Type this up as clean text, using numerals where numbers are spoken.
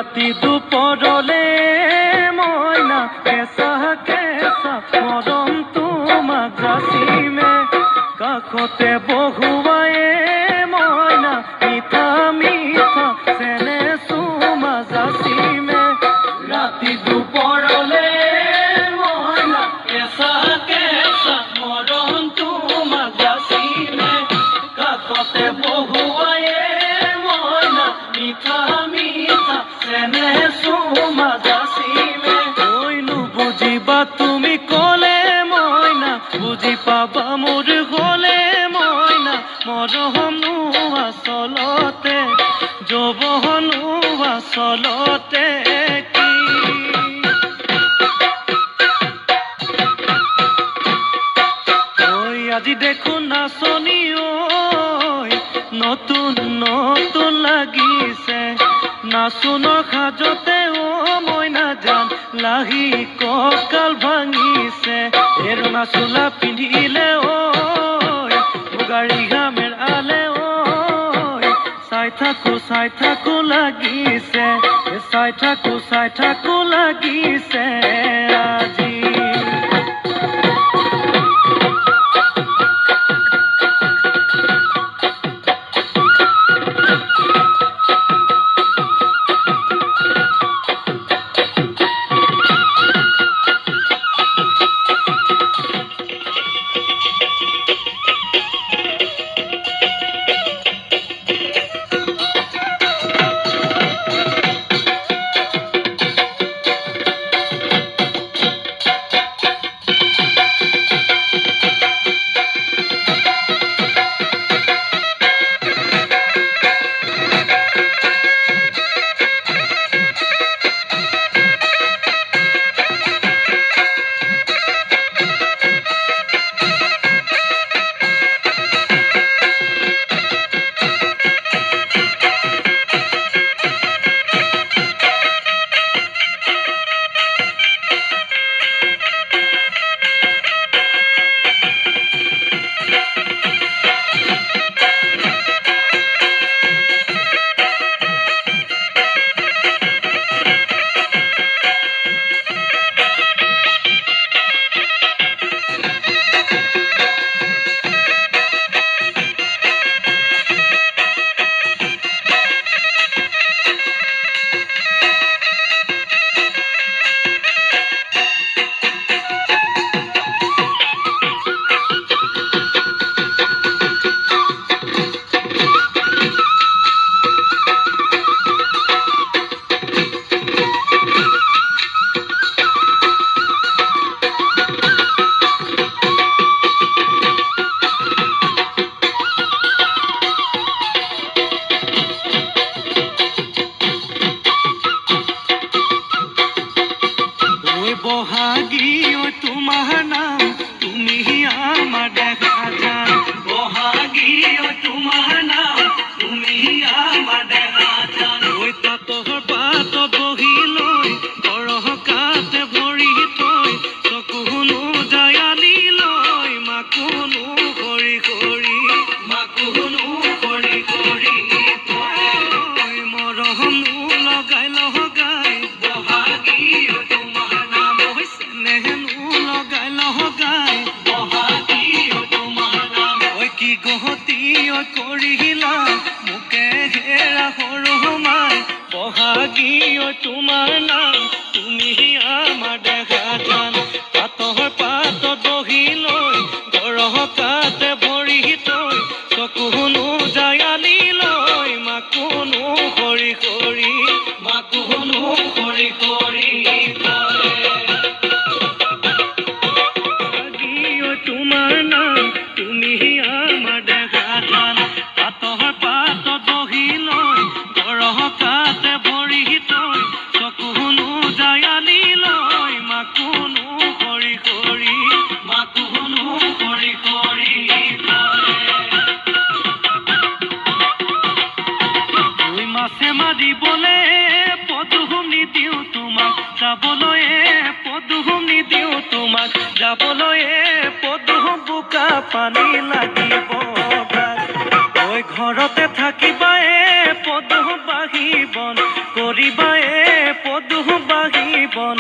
ৰাতি দুপৰলে মইনা কেঁচা কেঁচা মৰম তোমাক যাচিমে কাষতে বহুৱায়ে মইনা মিঠা মিঠা চেনে চুমা যাচিমে ৰাতি দুপৰলে মইনা কেঁচা কেঁচা মৰম তোমাক যাচিমে কাষতে বহুৱায়ে মইনা মিঠা মিঠা চেনে চুমা যাচিমে কৈনো বুজিবা তুমি ক'লে মইনা বুজি পাবা মোৰ গ'লে মইনা মৰমনো আচলতে যৌৱনো আচলতে কি ঐ আজি দেখোন নাচনি ঐ নতুন নতুন লাগিছে নাচোনৰ সাজতে মইনা জান লাহি কঁকাল ভাঙিছে এৰঙা চোলা পিন্ধিলে ঐ মুগাৰী ঘামেৰ আলে ঐ চাই থাকো লাগিছে চাই থাকো লাগিছে আজি বহাগী ঐ তোমাৰ নাম তুমি আমাৰ দেখা যান বহাগী ঐ তোমাৰ নাম তুমি আমাৰ দেখা যান ঐ তাতৰ পাত বহি লৈ গৰহকাতে ভৰি থৈ চকুনো যায় আনি লৈ মাকুনো কৰি কৰি মৰমনো লগাই লগাই বহাগী ঐ তোমাৰ নাম নেহেনো লগাই লগাই বহাগী ঐ তোমাৰ নাম ঐ কি গহতি ঐ কৰিলা মোকে ঘেৰা সৰু মাই বহাগী ঐ তোমাৰ নাম তুমি আমাৰ দেখা যান পাতৰ পাত বহি লৈ গৰহকাতে ভৰি থৈ চকুনো যায় আনি লৈ মাকুনো কৰি কৰি তোমাৰ নাম তুমি আমাৰ দেখা যান পাতৰ পাত বহি লৈ গৰহকাতে ভৰি থৈ চকুনো যায় আনি লৈ মাকুনো কৰি কৰি তুই মাছে মাৰিবলে পদুম নিদিওঁ তোমাক যাবলৈ পদুম নিদিওঁ তোমাক যাবলৈ পদুম বোকা পানী লাগিব ঐ ঘৰতে থাকিবা পদু বাঢ়িবন কৰিবা পদু বাঢ়িবন